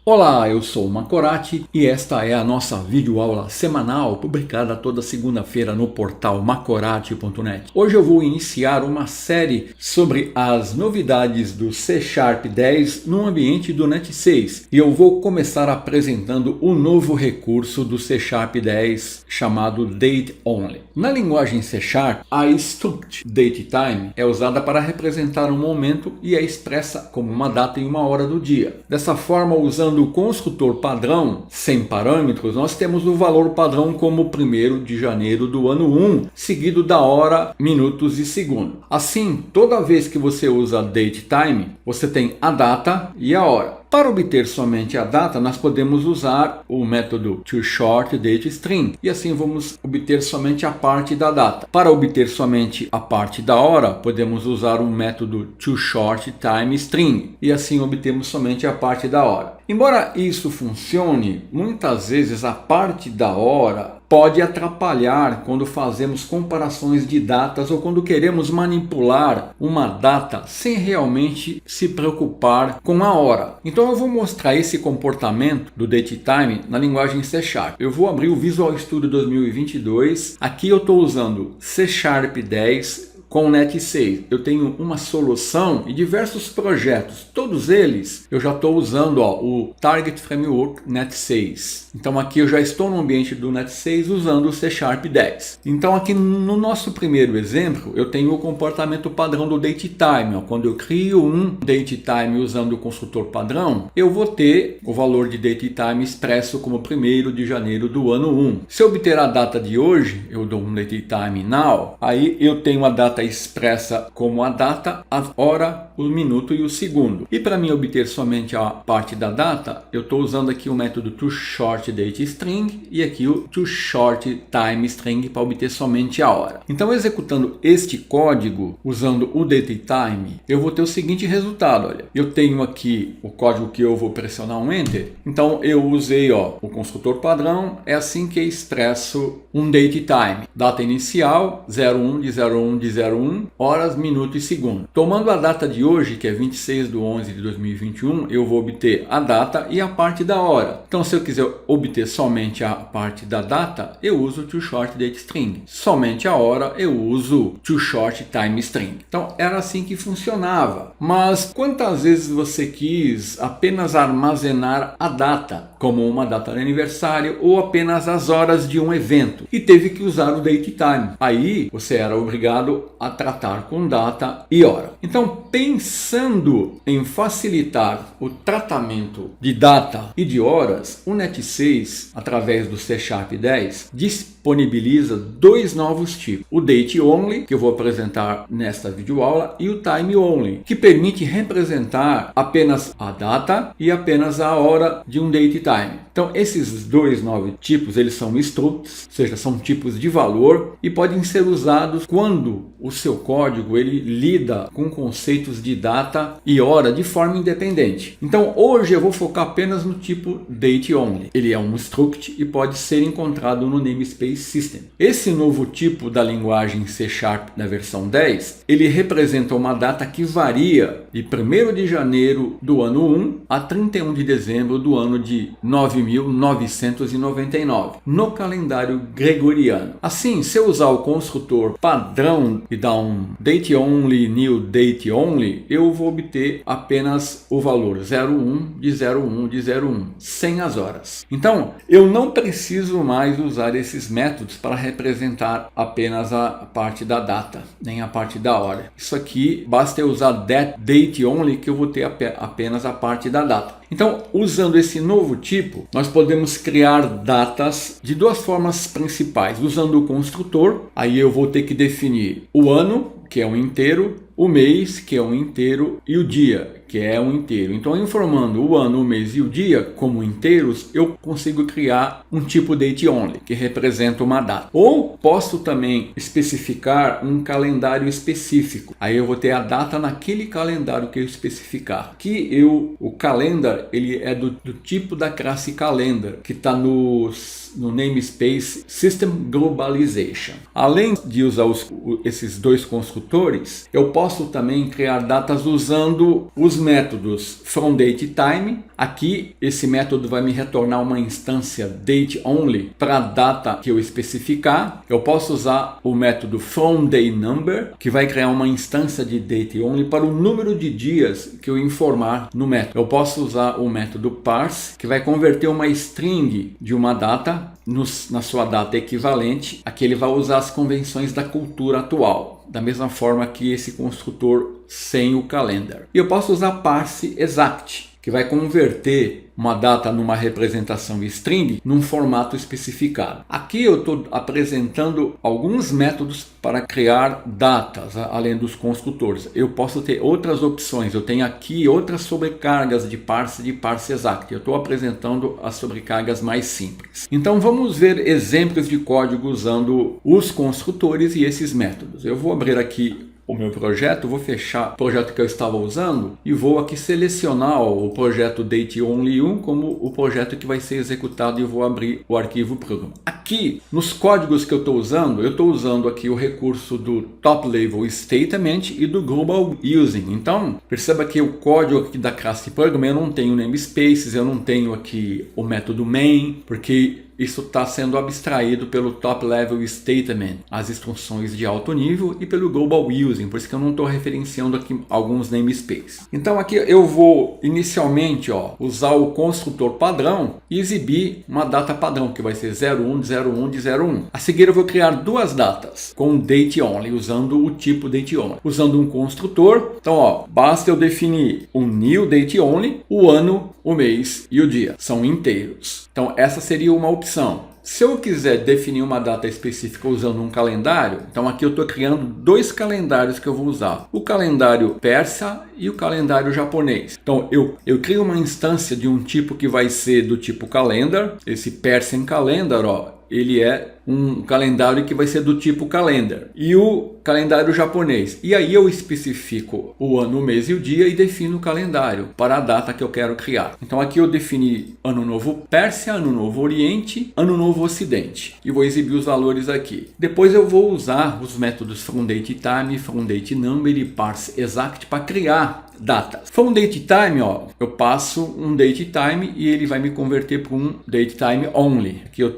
Olá, eu sou o Macorati e esta é a nossa videoaula semanal publicada toda segunda-feira no portal macorati.net. Hoje eu vou iniciar uma série sobre as novidades do C Sharp 10 no ambiente do Net 6 e eu vou começar apresentando o novo recurso do C Sharp 10 chamado DateOnly. Na linguagem C Sharp, a struct DateTime é usada para representar um momento e é expressa como uma data e uma hora do dia. Dessa forma, usando o construtor padrão sem parâmetros, nós temos o valor padrão como 1º de janeiro do ano 1, seguido da hora, minutos e segundo. Assim, toda vez que você usa DateTime, você tem a data e a hora. Para obter somente a data, nós podemos usar o método toShortDateString e assim vamos obter somente a parte da data. Para obter somente a parte da hora, podemos usar o método toShortTimeString e assim obtemos somente a parte da hora. Embora isso funcione, muitas vezes a parte da hora pode atrapalhar quando fazemos comparações de datas ou quando queremos manipular uma data sem realmente se preocupar com a hora. Então eu vou mostrar esse comportamento do DateTime na linguagem C Sharp. Eu vou abrir o Visual Studio 2022. Aqui eu estou usando C Sharp 10 com o Net 6. Eu tenho uma solução e diversos projetos. Todos eles eu já estou usando o Target Framework Net 6. Então aqui eu já estou no ambiente do Net 6 usando o C Sharp 10. Então aqui no nosso primeiro exemplo eu tenho o comportamento padrão do DateTime. Quando eu crio um DateTime usando o construtor padrão, eu vou ter o valor de DateTime expresso como 1º de janeiro do ano 1. Se eu obter a data de hoje, eu dou um DateTime Now, aí eu tenho a data expressa como a data, a hora, o minuto e o segundo. E para mim obter somente a parte da data, eu estou usando aqui o método toShortDateString e aqui o toShortTimeString para obter somente a hora. Então, executando este código usando o DateTime, eu vou ter o seguinte resultado. Olha, eu tenho aqui o código que eu vou pressionar um Enter. Então eu usei o construtor padrão, é assim que expresso um DateTime. Data inicial 01 de 01 de 01, horas, minuto e segundo. Tomando a data de hoje, que é 26/11 de 2021, eu vou obter a data e a parte da hora. Então, se eu quiser obter somente a parte da data, eu uso o toShortDateString. Somente a hora, eu uso o toShortTimeString. Então, era assim que funcionava. Mas quantas vezes você quis apenas armazenar a data, como uma data de aniversário ou apenas as horas de um evento, e teve que usar o DateTime? Aí, você era obrigado a tratar com data e hora. Então, pensando em facilitar o tratamento de data e de horas, o Net 6, através do C Sharp 10, disponibiliza dois novos tipos. O DateOnly, que eu vou apresentar nesta videoaula, e o TimeOnly, que permite representar apenas a data e apenas a hora de um DateTime. Então, esses dois novos tipos, eles são structs, ou seja, são tipos de valor e podem ser usados quando o seu código ele lida com conceitos de data e hora de forma independente. Então, hoje eu vou focar apenas no tipo DateOnly. Ele é um struct e pode ser encontrado no namespace system. Esse novo tipo da linguagem C Sharp na versão 10, ele representa uma data que varia de 1º de janeiro do ano 1 a 31 de dezembro do ano de 9.999 no calendário gregoriano. Assim, se eu usar o construtor padrão e dar um DateOnly, new DateOnly, eu vou obter apenas o valor 01 de 01 de 01, sem as horas. Então, eu não preciso mais usar esses métodos para representar apenas a parte da data, nem a parte da hora. Isso aqui, basta eu usar DateOnly que eu vou ter apenas a parte da data. Então, usando esse novo tipo, nós podemos criar datas de duas formas principais. Usando o construtor, aí eu vou ter que definir o ano, que é um inteiro, o mês, que é um inteiro, e o dia, que é um inteiro. Então, informando o ano, o mês e o dia como inteiros, eu consigo criar um tipo DateOnly, que representa uma data. Ou posso também especificar um calendário específico. Aí eu vou ter a data naquele calendário que eu especificar. O calendar, ele é do tipo da classe calendar, que está no namespace System Globalization. Além de usar esses dois construtores, eu posso também criar datas usando os métodos fromDateTime. Aqui esse método vai me retornar uma instância dateOnly para a data que eu especificar. Eu posso usar o método fromDayNumber, que vai criar uma instância de dateOnly para o número de dias que eu informar no método. Eu posso usar o método parse, que vai converter uma string de uma data na sua data equivalente. Aqui ele vai usar as convenções da cultura atual, da mesma forma que esse construtor sem o calendar. E eu posso usar parseExact, que vai converter uma data numa representação string num formato especificado. Aqui eu estou apresentando alguns métodos para criar datas, além dos construtores. Eu posso ter outras opções. Eu tenho aqui outras sobrecargas de parseExact. Eu estou apresentando as sobrecargas mais simples. Então vamos ver exemplos de código usando os construtores e esses métodos. Eu vou abrir aqui o meu projeto, vou fechar o projeto que eu estava usando e vou aqui selecionar o projeto dateOnly1 como o projeto que vai ser executado e vou abrir o arquivo program. Aqui, nos códigos que eu estou usando aqui o recurso do Top Level Statement e do Global Using. Então, perceba que o código aqui da classe Program eu não tenho namespaces, eu não tenho aqui o método main, porque isso está sendo abstraído pelo Top Level Statement, as instruções de alto nível, e pelo Global Using, por isso que eu não estou referenciando aqui alguns namespaces. Então aqui eu vou inicialmente usar o construtor padrão e exibir uma data padrão, que vai ser 0101 de 01. A seguir eu vou criar duas datas com dateOnly, usando o tipo dateOnly. Usando um construtor, então basta eu definir um new dateOnly, o ano, o mês e o dia. São inteiros. Então essa seria uma opção. Se eu quiser definir uma data específica usando um calendário, então aqui eu estou criando dois calendários que eu vou usar. O calendário persa e o calendário japonês. Então eu crio uma instância de um tipo que vai ser do tipo calendar. Esse Persian Calendar, ele é um calendário que vai ser do tipo calendar. E o calendário japonês. E aí eu especifico o ano, o mês e o dia e defino o calendário para a data que eu quero criar. Então aqui eu defini Ano Novo Pérsia, Ano Novo Oriente, Ano Novo Ocidente. E vou exibir os valores aqui. Depois eu vou usar os métodos fromDateTime, fromDateNumber e parseExact para criar datas. FromDateTime, eu passo um datetime e ele vai me converter para um datetime only. Aqui eu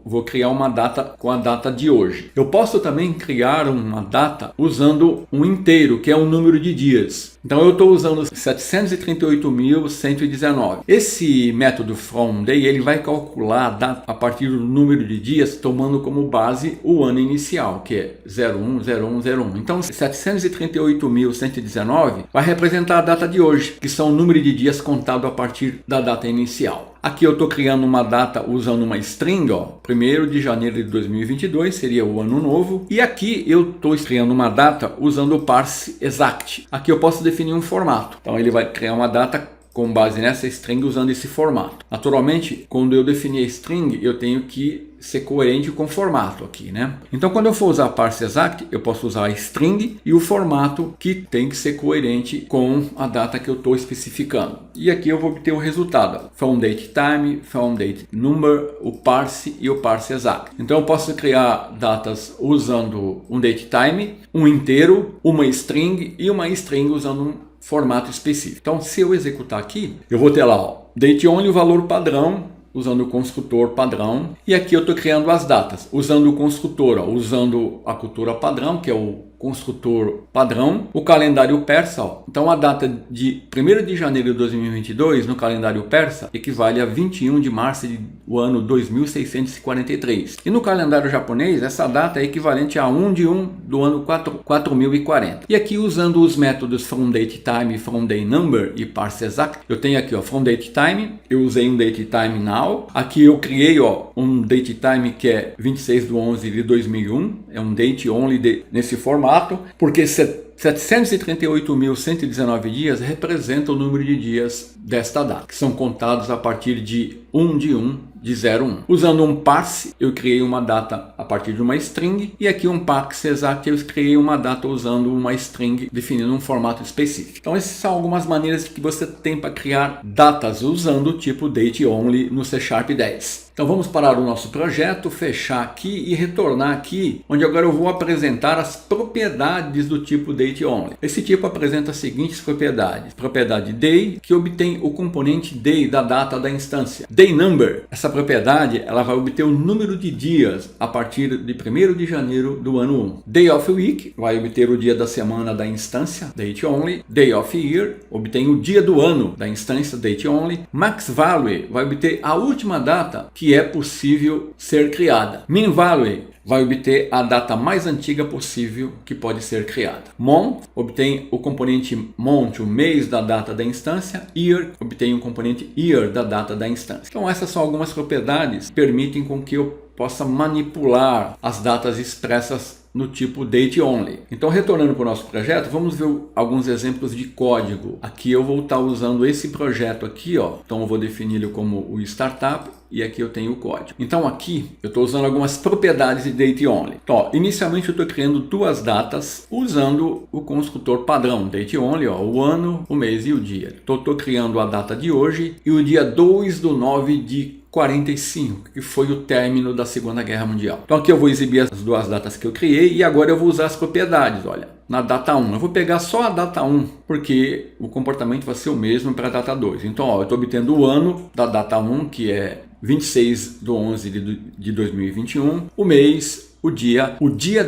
vou criar uma data com a data de hoje. Eu posso também criar uma data usando um inteiro, que é um número de dias. Então eu estou usando 738.119. Esse método fromDay, ele vai calcular a data a partir do número de dias, tomando como base o ano inicial, que é 010101. Então 738.119 vai representar a data de hoje, que são o número de dias contado a partir da data inicial. Aqui eu estou criando uma data usando uma string, 1º de janeiro de 2022, seria o ano novo. E aqui eu estou criando uma data usando o parseExact. Aqui eu posso definir um formato. Então ele vai criar uma data com base nessa string usando esse formato. Naturalmente, quando eu definir a string, eu tenho que ser coerente com o formato aqui, né? Então, quando eu for usar parseExact, eu posso usar a string e o formato que tem que ser coerente com a data que eu estou especificando. E aqui eu vou obter o resultado: fromDateTime, fromDateNumber, o parse e o parseExact. Então, eu posso criar datas usando um datetime, um inteiro, uma string e uma string usando um formato específico. Então, se eu executar aqui, eu vou ter lá, dateOnly, o valor padrão, usando o construtor padrão. E aqui eu estou criando as datas, usando o construtor, usando a cultura padrão, que é o construtor padrão, o calendário persa. Então a data de 1º de janeiro de 2022 no calendário persa equivale a 21 de março do ano 2643. E no calendário japonês, essa data é equivalente a 1 de 1 do ano 4040. E aqui, usando os métodos fromDateTime, fromDayNumber e parseExact, eu tenho aqui fromDateTime, eu usei um datetime now. Aqui eu criei um datetime que é 26 de 11 de 2001, é um date only nesse formato, porque 738.119 dias representa o número de dias desta data, que são contados a partir de 1 de 1 de 01. Usando um parse, eu criei uma data a partir de uma string, e aqui um parse exact, eu criei uma data usando uma string definindo um formato específico. Então essas são algumas maneiras que você tem para criar datas usando o tipo DateOnly no C# 10. Então vamos parar o nosso projeto, fechar aqui e retornar aqui, onde agora eu vou apresentar as propriedades do tipo DateOnly. Esse tipo apresenta as seguintes propriedades. Propriedade Day, que obtém o componente Day da data da instância. DayNumber, essa propriedade ela vai obter o número de dias a partir de 1º de janeiro do ano 1. DayOfWeek vai obter o dia da semana da instância DateOnly. DayOfYear obtém o dia do ano da instância DateOnly. MaxValue vai obter a última data que é possível ser criada. MinValue vai obter a data mais antiga possível que pode ser criada. Month obtém o componente month, o mês da data da instância. Year obtém o componente year da data da instância. Então essas são algumas propriedades que permitem com que eu possa manipular as datas expressas no tipo DateOnly. Então, retornando para o nosso projeto, vamos ver alguns exemplos de código. Aqui eu vou estar usando esse projeto aqui, ó. Então eu vou definir ele como o startup e aqui eu tenho o código. Então aqui eu estou usando algumas propriedades de DateOnly. Então, ó, inicialmente eu estou criando duas datas usando o construtor padrão DateOnly, ó, o ano, o mês e o dia. Então, estou criando a data de hoje e o dia 2/9 de 45, que foi o término da Segunda Guerra Mundial. Então aqui eu vou exibir as duas datas que eu criei e agora eu vou usar as propriedades, olha. Na data 1, eu vou pegar só a data 1, porque o comportamento vai ser o mesmo para a data 2. Então, ó, eu estou obtendo o ano da data 1, que é 26/11 de 2021, o mês, o dia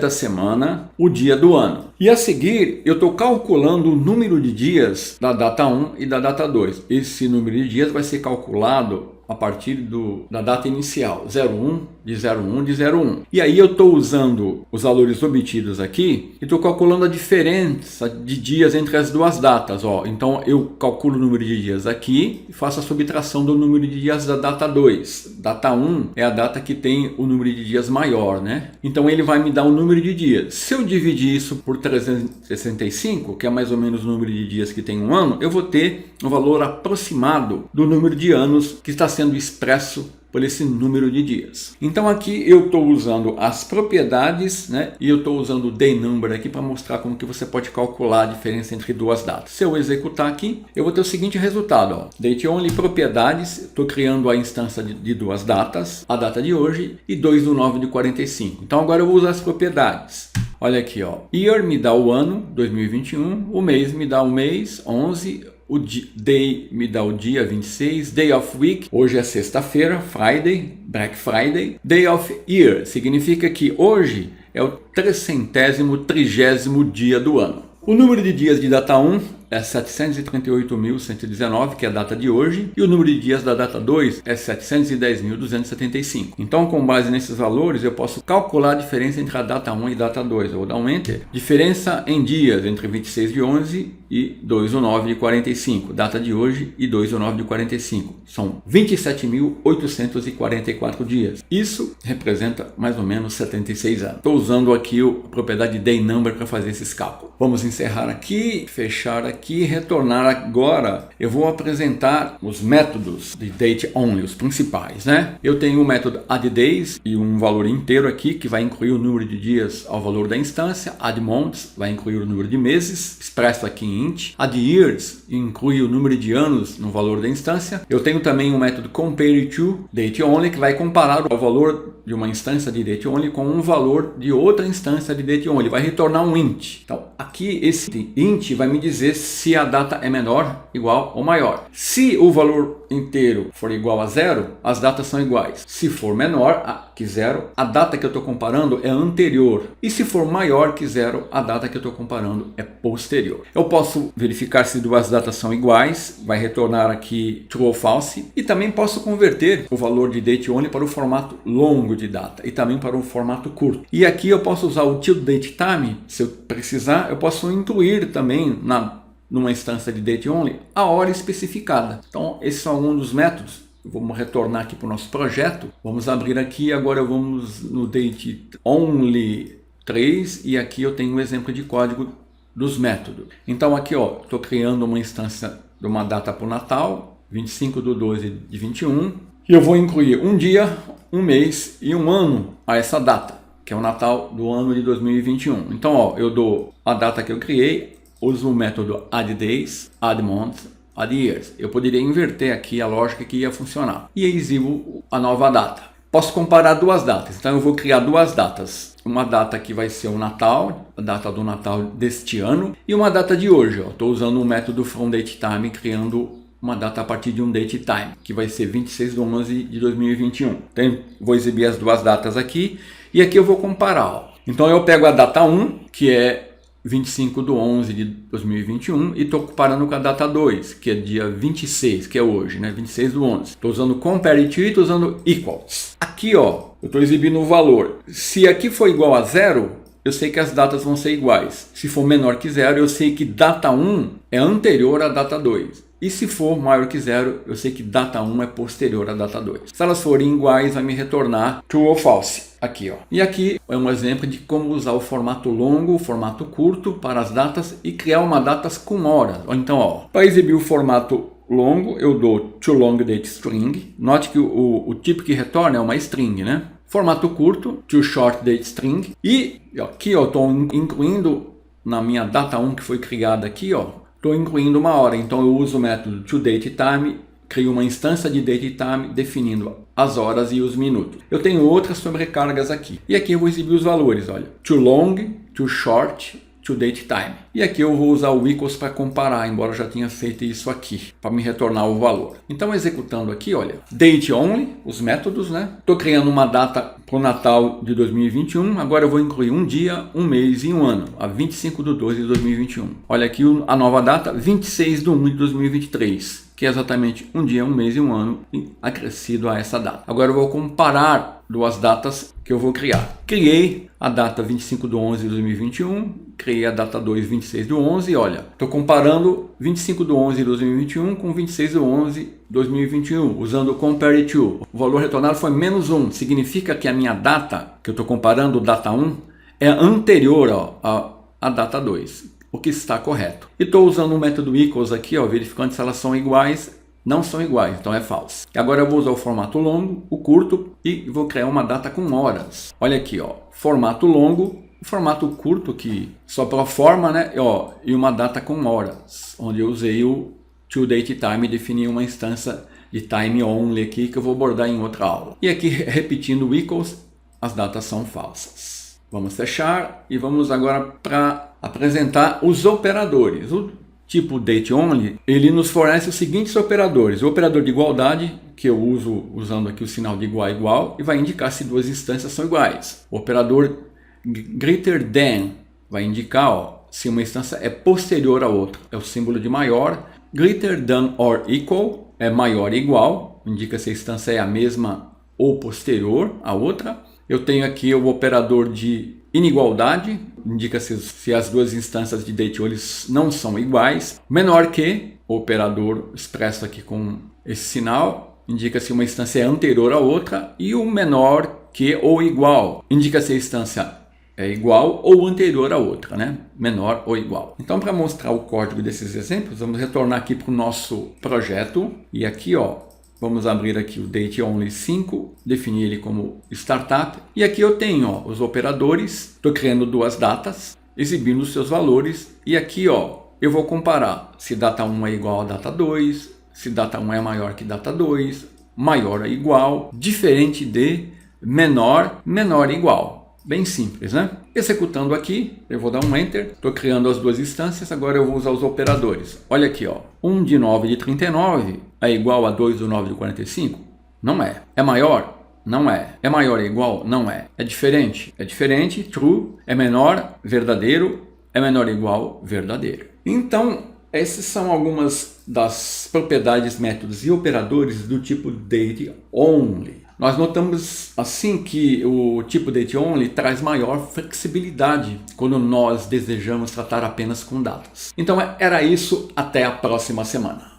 da semana, o dia do ano. E a seguir, eu estou calculando o número de dias da data 1 e da data 2. Esse número de dias vai ser calculado a partir da data inicial, 01 de 01 de 01. E aí eu estou usando os valores obtidos aqui e estou calculando a diferença de dias entre as duas datas. Ó. Então eu calculo o número de dias aqui e faço a subtração do número de dias da data 2. Data 1 é a data que tem o número de dias maior, né? Então ele vai me dar o número de dias. Se eu dividir isso por 365, que é mais ou menos o número de dias que tem um ano, eu vou ter um valor aproximado do número de anos que está sendo expresso por esse número de dias. Então aqui eu estou usando as propriedades, né? E eu estou usando o DayNumber aqui para mostrar como que você pode calcular a diferença entre duas datas. Se eu executar aqui, eu vou ter o seguinte resultado, ó. DateOnly propriedades, estou criando a instância de duas datas, a data de hoje e 2/9 de 45. Então agora eu vou usar as propriedades. Olha aqui, ó. Year me dá o ano, 2021, o mês me dá o mês, 11, o day me dá o dia 26, day of week, hoje é sexta-feira, Friday, Black Friday. Day of year significa que hoje é o 330º dia do ano. O número de dias de data 1 é 738.119, que é a data de hoje, e o número de dias da data 2 é 710.275. Então, com base nesses valores, eu posso calcular a diferença entre a data 1 e a data 2. Eu vou dar um Enter. Diferença em dias entre 26 de 11 e 2/9 de 45. Data de hoje e 2/9 de 45. São 27.844 dias. Isso representa mais ou menos 76 anos. Estou usando aqui a propriedade DayNumber para fazer esses cálculos. Vamos encerrar aqui, fechar aqui e retornar agora. Eu vou apresentar os métodos de DateOnly, os principais, né? Eu tenho o método addDays e um valor inteiro aqui que vai incluir o número de dias ao valor da instância. addMonths vai incluir o número de meses, expresso aqui em int. addYears inclui o número de anos no valor da instância. Eu tenho também o método compareToDateOnly que vai comparar o valor de uma instância de DateOnly com um valor de outra instância de DateOnly. Vai retornar um int. Então, aqui esse int vai me dizer se a data é menor, igual ou maior. Se o valor inteiro for igual a 0, as datas são iguais. Se for menor que 0, a data que eu estou comparando é anterior. E se for maior que 0, a data que eu estou comparando é posterior. Eu posso verificar se duas datas são iguais, vai retornar aqui true ou false. E também posso converter o valor de DateOnly para o formato longo de data e também para o formato curto. E aqui eu posso usar o TiltDateTime, se eu precisar, eu posso incluir também numa instância de DateOnly a hora especificada. Então esses são alguns dos métodos. Vamos retornar aqui para o nosso projeto. Vamos abrir aqui, agora vamos no DateOnly 3 e aqui eu tenho um exemplo de código dos métodos. Então aqui estou criando uma instância de uma data para o Natal, 25/12 de 21, E eu vou incluir um dia, um mês e um ano a essa data, que é o Natal do ano de 2021. Então, ó, eu dou a data que eu criei, uso o método add days, add month, add years. Eu poderia inverter aqui a lógica que ia funcionar e exibo a nova data. Posso comparar duas datas, então eu vou criar duas datas. Uma data que vai ser o Natal, a data do Natal deste ano, e uma data de hoje. Estou usando o método fromDateTime, criando uma data a partir de um date time, que vai ser 26/11 de 2021. Então, vou exibir as duas datas aqui, e aqui eu vou comparar. Ó. Então eu pego a data 1, que é 25/11 de 2021, e estou comparando com a data 2, que é dia 26, que é hoje, né? 26/11. Estou usando compare to e estou usando equals. Aqui, ó, eu estou exibindo o valor. Se aqui for igual a 0, eu sei que as datas vão ser iguais. Se for menor que 0, eu sei que data 1 é anterior à data 2. E se for maior que 0, eu sei que data 1 é posterior à data 2. Se elas forem iguais, vai me retornar true ou false. Aqui, ó. E aqui é um exemplo de como usar o formato longo, o formato curto para as datas e criar uma datas com horas. Então, ó, para exibir o formato longo, eu dou toLongDateString. Note que o tipo que retorna é uma string, né? Formato curto, toShortDateString. E aqui, ó, estou incluindo na minha data 1 que foi criada aqui, ó. Estou incluindo uma hora, então eu uso o método toDateTime, crio uma instância de datetime definindo as horas e os minutos. Eu tenho outras sobrecargas aqui. E aqui eu vou exibir os valores, olha. toLong, toShort, toDateTime. E aqui eu vou usar o equals para comparar, embora eu já tenha feito isso aqui, para me retornar o valor. Então, executando aqui, olha, date only, os métodos, né? Estou criando uma data para o Natal de 2021, agora eu vou incluir um dia, um mês e um ano, a 25/12 de 2021. Olha aqui a nova data, 26/1 de 2023. Que é exatamente um dia, um mês e um ano acrescido a essa data. Agora eu vou comparar duas datas que eu vou criar. Criei a data 25/11 de 2021, criei a data 2, 26/11, e olha, estou comparando 25/11 de 2021 com 26/11 de 2021, usando o compare to. O valor retornado foi -1, significa que a minha data, que eu estou comparando, data 1, é anterior à data 2. O que está correto. E estou usando o método equals aqui, ó, verificando se elas são iguais. Não são iguais, então é false. Agora eu vou usar o formato longo, o curto, e vou criar uma data com horas. Olha aqui, ó, formato longo, formato curto, que só para forma, né? Ó, e uma data com horas, onde eu usei o toDateTime e defini uma instância de time only aqui, que eu vou abordar em outra aula. E aqui, repetindo o equals, as datas são falsas. Vamos fechar e vamos agora para apresentar os operadores. O tipo date only, ele nos fornece os seguintes operadores. O operador de igualdade, que eu uso usando aqui o sinal de igual a igual, e vai indicar se duas instâncias são iguais. O operador greater than vai indicar, ó, se uma instância é posterior à outra. É o símbolo de maior. Greater than or equal é maior e igual, indica se a instância é a mesma ou posterior à outra. Eu tenho aqui o operador de inigualdade, indica se as duas instâncias de date only não são iguais. Menor que, o operador expresso aqui com esse sinal, indica se uma instância é anterior à outra. E o menor que ou igual, indica se a instância é igual ou anterior à outra, né? Menor ou igual. Então, para mostrar o código desses exemplos, vamos retornar aqui para o nosso projeto. E aqui, ó, vamos abrir aqui o Date Only 5, definir ele como Startup. E aqui eu tenho, ó, os operadores. Estou criando duas datas, exibindo os seus valores. E aqui, ó, eu vou comparar se data 1 é igual a data 2, se data 1 é maior que data 2, maior ou igual, diferente de menor, menor ou igual. Bem simples, né? Executando aqui, eu vou dar um Enter. Estou criando as duas instâncias, agora eu vou usar os operadores. Olha aqui, ó. 1 de 9 de 39 é igual a 2 do 9 de 45? Não é. É maior? Não é. É maior ou igual? Não é. É diferente? É diferente, true. É menor, verdadeiro. É menor ou igual, verdadeiro. Então, essas são algumas das propriedades, métodos e operadores do tipo Date Only. Nós notamos assim que o tipo Date Only traz maior flexibilidade quando nós desejamos tratar apenas com datas. Então era isso, até a próxima semana.